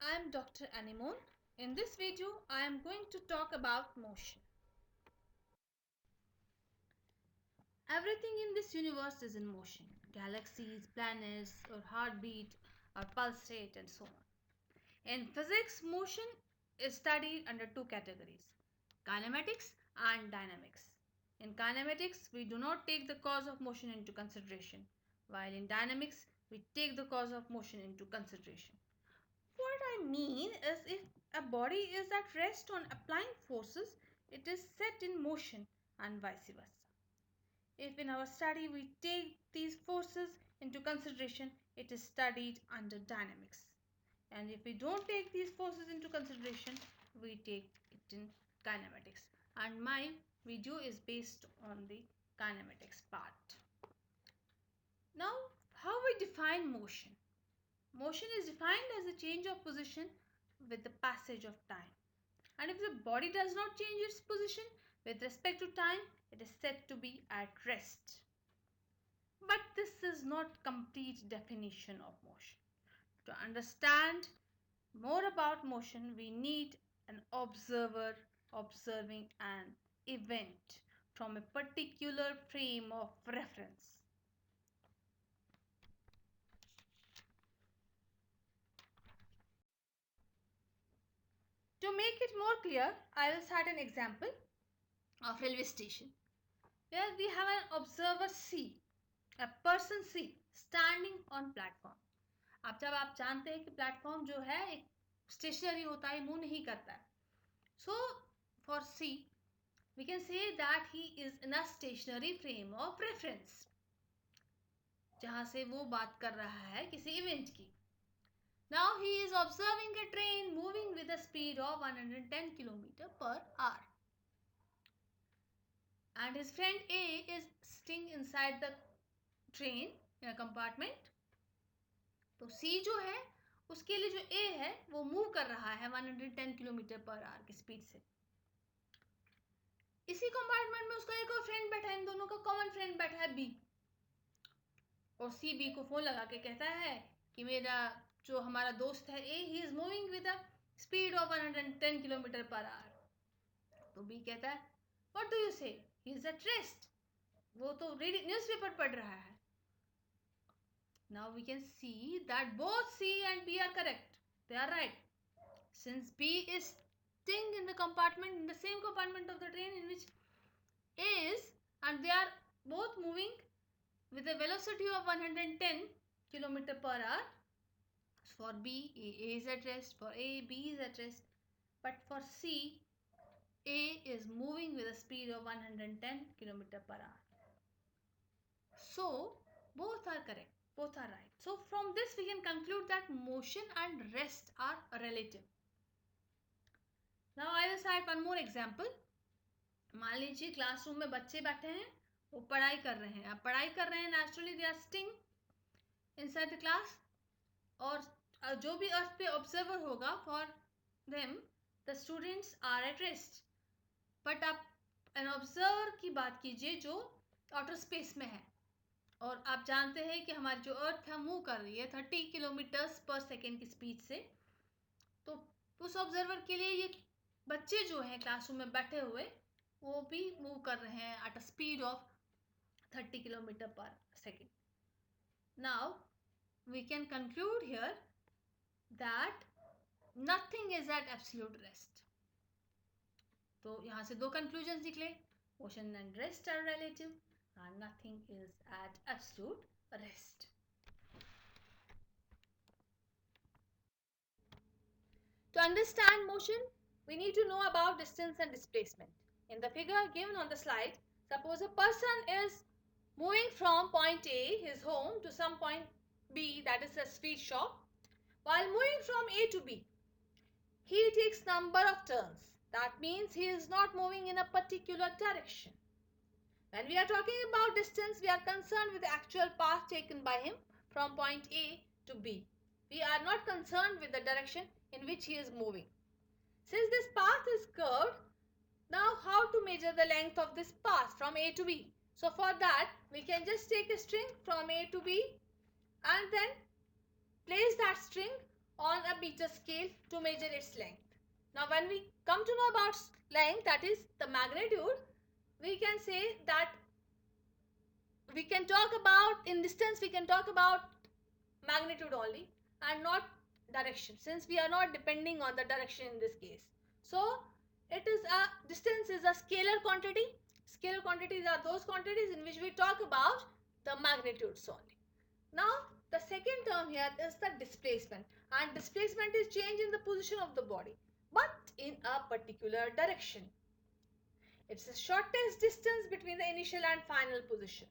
I am Dr. Anemone. In this video, I am going to talk about motion. Everything in this universe is in motion. Galaxies, planets, our heartbeat, our pulse rate, and so on. In physics, motion is studied under two categories, kinematics and dynamics. In kinematics, we do not take the cause of motion into consideration, while in dynamics, we take the cause of motion into consideration. What I mean is, if a body is at rest on applying forces, it is set in motion and vice versa. If in our study we take these forces into consideration, it is studied under dynamics. And if we don't take these forces into consideration, we take it in kinematics. And my video is based on the kinematics part. Now, how we define motion? Motion is defined as a change of position with the passage of time. And if the body does not change its position with respect to time, it is said to be at rest. But this is not complete definition of motion. To understand more about motion, we need an observer observing an event from a particular frame of reference. To make it more clear, I will start an example of railway station where we have an observer C, a person C standing on platform. अब जब आप जानते हैं कि platform जो है एक stationery होता है, मूव नहीं करता है. So for C, we can say that he is in a stationary frame of reference, जहां से वो बात कर रहा है किसी इवेंट की. Now he is observing a train moving with a speed of 110 km per hour. And his friend A is sitting inside the train in a compartment. तो C जो है उसके लिए जो A है वो मूव कर रहा है 110 किलोमीटर पर आवर की स्पीड से. इसी कंपार्टमेंट में उसका एक और फ्रेंड बैठा है, इन दोनों का कॉमन फ्रेंड बैठा है B. और C B को फोन लगा के कहता है कि मेरा जो हमारा दोस्त है A, he is moving with a speed of 110 kilometre per hour. तो B कहता है what do you say? He is at rest. वो तो न्यूज़पेपर पढ़ रहा है. Now we can see that both C and B are correct. They are right. Since B is sitting in the compartment, in the same compartment of the train in which A is, and they are both moving with a velocity of 110 km per hour. For B, A is at rest. For A, B is at rest. But for C, A is moving with a speed of 110 km per hour. So, both are correct. Both are right. So, from this we can conclude that motion and rest are relative. Now, I will cite one more example. मान लीजिए classroom में बच्चे बैठे हैं, वो पढ़ाई कर रहे हैं. अब पढ़ाई कर रहे हैं, naturally they are sitting inside the class. और जो भी अर्थ पे ऑब्जर्वर होगा, for them the students are at rest. But आप एन ऑब्जर्वर की बात कीजिए जो आउटर स्पेस में है, और आप जानते हैं कि हमारी जो अर्थ है मूव कर रही है 30 किलोमीटर्स पर सेकेंड की स्पीड से. तो उस ऑब्जर्वर के लिए ये बच्चे जो हैं क्लासरूम में बैठे हुए वो भी मूव कर रहे हैं at a speed of 30 kilometre per second. Now we can conclude here that nothing is at absolute rest. तो यहाँ से दो कंक्लूजन्स निकले, motion and rest are relative and nothing is at absolute rest. To understand motion, we need to know about distance and displacement. In the figure given on the slide, suppose a person is moving from point A, his home, to some point B, that is a street shop. While moving from A to B, he takes number of turns. That means he is not moving in a particular direction. When we are talking about distance, we are concerned with the actual path taken by him from point A to B. We are not concerned with the direction in which he is moving. Since this path is curved, now how to measure the length of this path from A to B? So for that, we can just take a string from A to B and then place that string on a meter scale to measure its length. Now when we come to know about length, that is the magnitude, we can say that we can talk about, in distance we can talk about magnitude only and not direction, since we are not depending on the direction in this case. So it is a distance is a scalar quantity. Scalar quantities are those quantities in which we talk about the magnitudes only. Now the second term here is the displacement, and displacement is change in the position of the body but in a particular direction. It's the shortest distance between the initial and final position.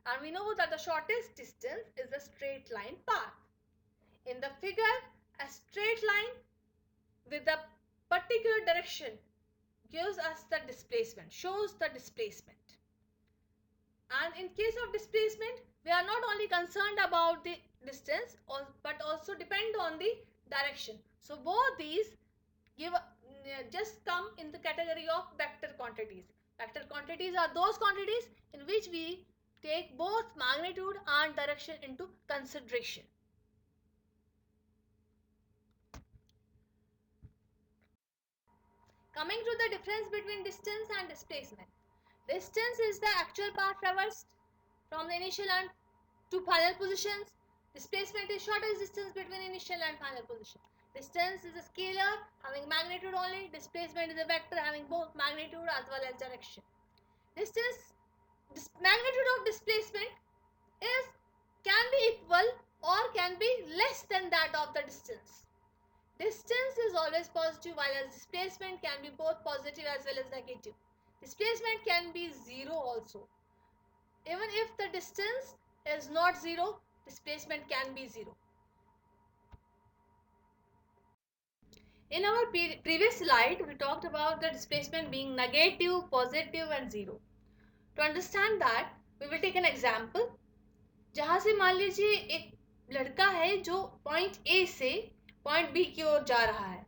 And we know that the shortest distance is a straight line path. In the figure, a straight line with a particular direction gives us the displacement, shows the displacement. And in case of displacement, we are not only concerned about the distance but also depend on the direction. So both these give just come in the category of vector quantities. Vector quantities are those quantities in which we take both magnitude and direction into consideration. Coming to the difference between distance and displacement. Distance is the actual path traversed from the initial and to final positions. Displacement is shortest distance between initial and final position. Distance is a scalar having magnitude only. Displacement is a vector having both magnitude as well as direction. Magnitude of displacement can be equal or can be less than that of the distance. Distance is always positive, while displacement can be both positive as well as negative. Displacement can be zero also. Even if the distance is not zero, displacement can be zero. In our previous slide, we talked about the displacement being negative, positive and zero. To understand that, we will take an example. जहाँ से मान लीजिए एक लड़का है जो point A से point B की ओर जा रहा है.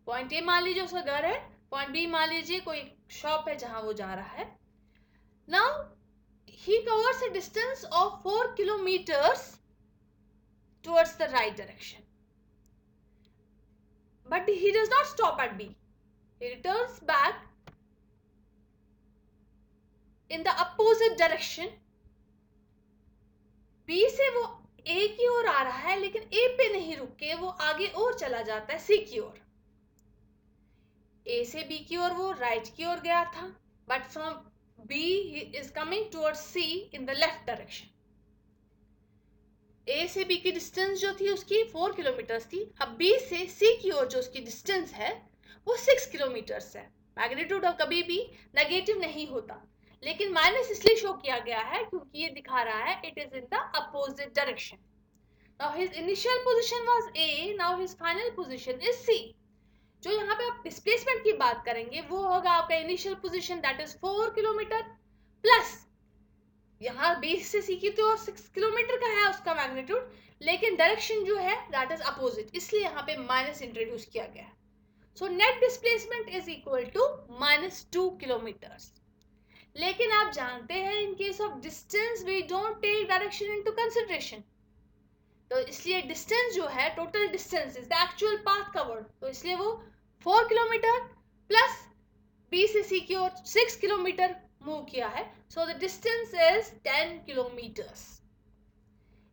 पॉइंट ए मान लीजिए उसका घर है, पॉइंट बी मान लीजिए कोई शॉप है जहाँ वो जा रहा है. Now he covers a distance of 4 kilometers towards the right direction. But he does not stop at B. He returns back in the opposite direction. B से वो A की ओर आ रहा है, लेकिन A पे नहीं रुक के वो आगे और चला जाता है C की ओर. A से B की ओर वो राइट की ओर गया था, but from B he is coming towards C in the left direction. A से B की डिस्टेंस जो थी उसकी 4 किलोमीटर्स थी. अब B से C की ओर जो उसकी डिस्टेंस है वो 6 किलोमीटर्स है. मैग्नीट्यूड कभी भी नेगेटिव नहीं होता, लेकिन माइनस इसलिए शो किया गया है क्योंकि ये दिखा रहा है it is in the opposite direction. Now his initial position was A, now his final position is C. जो यहाँ पे आप डिस्प्लेसमेंट की बात करेंगे वो होगा आपका initial position that is 4 kilometre plus यहाँ B से C की तो 6 किलोमीटर का है उसका मैग्नीट्यूड, लेकिन डायरेक्शन जो है दैट इज अपोजिट, इसलिए यहाँ पे माइनस इंट्रोड्यूस किया गया है. So net displacement is equal to -2 kilometres. लेकिन आप जानते हैं in case of distance we don't take direction into consideration. तो इसलिए डिस्टेंस जो है total distance is the actual path covered, तो इसलिए वो 4 किलोमीटर प्लस B से C की ओर 6 किलोमीटर मूव किया है. So the distance is 10 kilometres.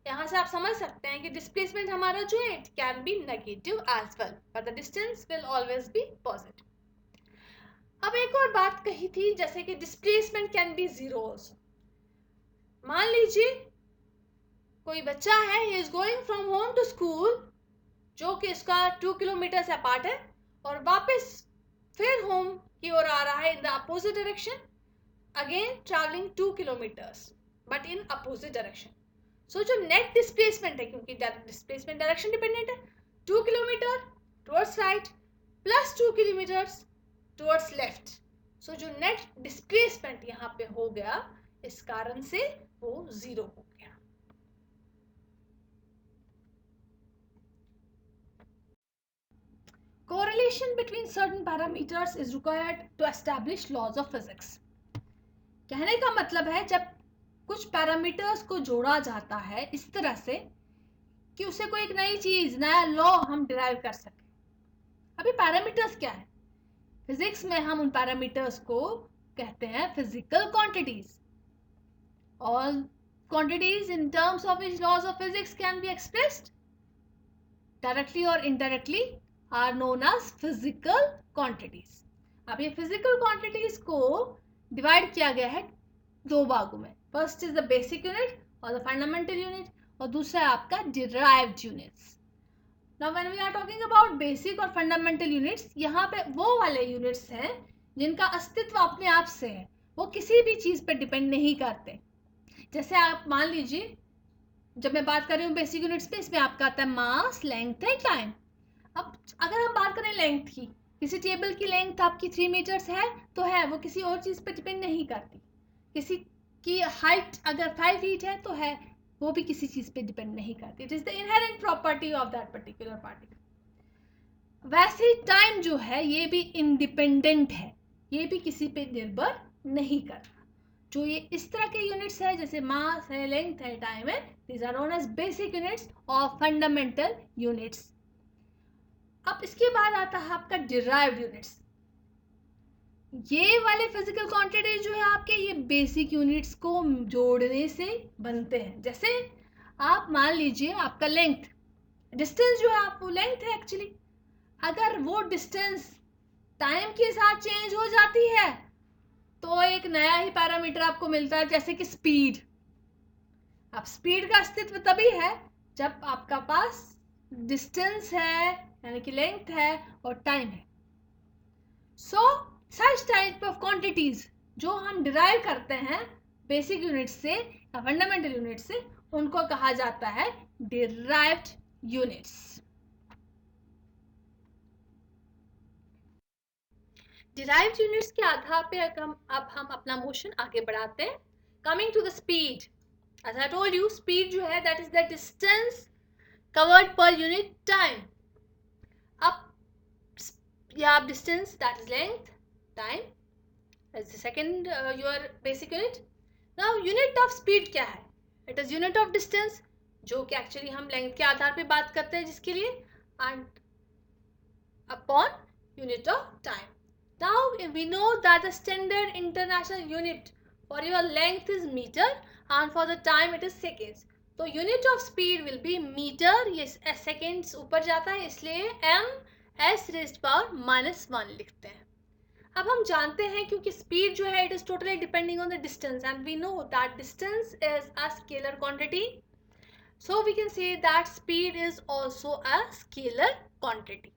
यहाँ से आप समझ सकते हैं कि डिस्प्लेसमेंट हमारा जो है it can be negative as well but the distance will always be positive. अब एक और बात कही थी जैसे कि displacement can be zero also. मान लीजिए कोई बच्चा है, he is going from home to school, जो कि इसका 2 किलोमीटर से अपार्ट है, और वापस फिर होम की ओर आ रहा है in the opposite direction, again travelling 2 kilometres but in opposite direction. So जो नेट डिस्प्लेसमेंट है, क्योंकि डिस्प्लेसमेंट डायरेक्शन डिपेंडेंट है, 2 kilometre towards right plus 2 kilometres towards left. So जो नेट डिस्प्लेसमेंट यहाँ पे हो गया, इस कारण से वो जीरो हो गया. Correlation between certain parameters is required to establish laws of physics. कहने का मतलब है जब कुछ पैरामीटर्स को जोड़ा जाता है इस तरह से कि उसे कोई एक नई चीज, नया लॉ हम डिराइव कर सकें। अभी पैरामीटर्स क्या है? फिजिक्स में हम उन पैरामीटर्स को कहते हैं physical quantities. All quantities in terms of which laws of physics can be expressed directly or indirectly are known as physical quantities. अब ये physical quantities को डिवाइड किया गया है दो भागों में. First is the basic unit और द फंडामेंटल यूनिट, और दूसरा है आपका derived units. Now when we are talking about basic और फंडामेंटल यूनिट्स, यहाँ पे वो वाले यूनिट्स हैं जिनका अस्तित्व अपने आप से है, वो किसी भी चीज़ पर डिपेंड नहीं करते. जैसे आप मान लीजिए, जब मैं बात कर रही हूँ बेसिक यूनिट्स में, इसमें आपका आता है मास, लेंथ एंड टाइम. अब अगर हम बात करें लेंथ की, किसी टेबल की लेंथ आपकी 3 मीटर्स है तो है, वो किसी और चीज़ पर डिपेंड नहीं करती. किसी की हाइट अगर 5 फीट है तो है, वो भी किसी चीज़ पे डिपेंड नहीं करती. It is the inherent property of that particular particle. वैसे ही टाइम जो है ये भी इंडिपेंडेंट है, ये भी किसी पे निर्भर नहीं करता. जो ये इस तरह के यूनिट्स है जैसे मास है, लेंथ है, टाइम है, these are known as basic units और फंडामेंटल यूनिट्स. अब इसके बाद आता है आपका डिराइव्ड यूनिट्स. ये वाले फिजिकल क्वांटिटी जो है आपके, ये बेसिक यूनिट्स को जोड़ने से बनते हैं. जैसे आप मान लीजिए आपका लेंथ, डिस्टेंस जो है आप, वो लेंथ है एक्चुअली. अगर वो डिस्टेंस टाइम के साथ चेंज हो जाती है तो एक नया ही पैरामीटर आपको मिलता है, जैसे कि स्पीड. अब स्पीड का अस्तित्व तभी है जब आपका पास डिस्टेंस है, यानी कि लेंथ है, और टाइम है. सो such type of quantities जो हम डिराइव करते हैं बेसिक यूनिट से या फंडामेंटल यूनिट से, उनको कहा जाता है डिराइव्ड यूनिट्स. डिराइव्ड यूनिट्स के आधार पे अब हम अपना मोशन आगे बढ़ाते हैं. Coming to the speed, as I told you, speed जो है that is the distance covered per unit time. अब या distance that is length, time as the second your basic unit. Now unit of speed क्या है? It is unit of distance, जो कि actually हम length के आधार पे बात करते हैं जिसके लिए, and upon unit of time. Now we know that the standard international unit for your length is meter and for the time it is seconds. तो unit of speed will be meter, ये seconds ऊपर जाता है इसलिए m s raised power -1 लिखते हैं. अब हम जानते हैं क्योंकि स्पीड जो है it is totally depending on the distance, and we know that distance is a scalar quantity, so we can say that speed is also a scalar quantity.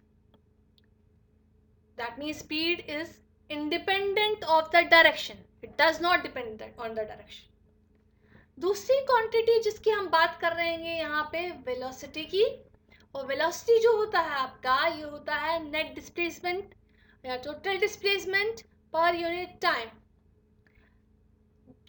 That means speed is independent of the direction, it does not depend on the direction. दूसरी quantity जिसकी हम बात कर रहे हैं यहाँ पे velocity की, और वेलोसिटी जो होता है आपका, ये होता है नेट डिस्प्लेसमेंट या total displacement per unit time.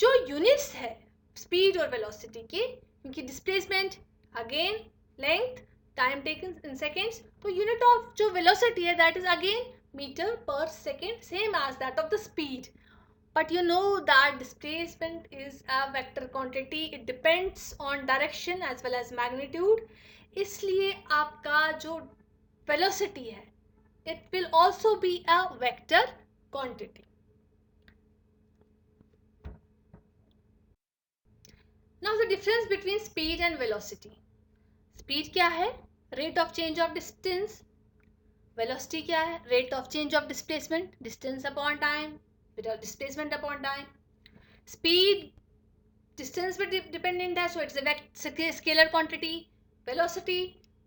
जो यूनिट्स है स्पीड और वेलोसिटी के, क्योंकि displacement again length, time taken in seconds, तो यूनिट ऑफ जो वेलोसिटी है that is again metre per second, same as that of the speed. But you know that displacement is a vector quantity, it depends on direction as well as magnitude. इसलिए आपका जो velocity है, it will also be a vector quantity. Now the difference between speed and velocity. Speed क्या है? Rate of change of distance. Velocity क्या है? Rate of change of displacement. Distance upon time. Displacement upon time. Speed distance पे dependent है, so it's a scalar quantity. Velocity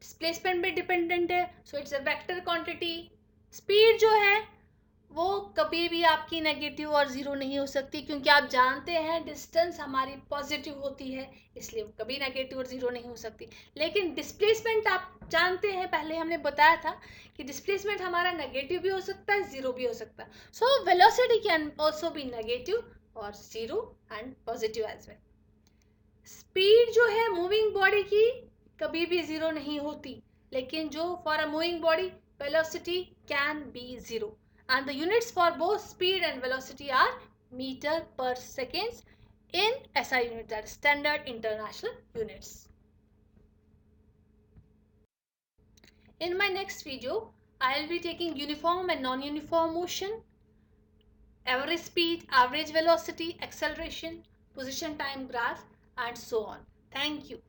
displacement पे dependent है, so it's a vector quantity. Speed जो है वो कभी भी आपकी नेगेटिव और ज़ीरो नहीं हो सकती, क्योंकि आप जानते हैं डिस्टेंस हमारी पॉजिटिव होती है, इसलिए वो कभी नेगेटिव और ज़ीरो नहीं हो सकती. लेकिन डिस्प्लेसमेंट आप जानते हैं, पहले हमने बताया था कि डिस्प्लेसमेंट हमारा नेगेटिव भी हो सकता है, ज़ीरो भी हो सकता है. So velocity can also be negative और zero and positive as well. Speed जो है मूविंग बॉडी की कभी भी ज़ीरो नहीं होती, लेकिन जो for a moving body velocity can be zero, and the units for both speed and velocity are meter per seconds in SI unit, that is standard international units. In my next video, I'll be taking uniform and non-uniform motion, average speed, average velocity, acceleration, position time graph, and so on. Thank you.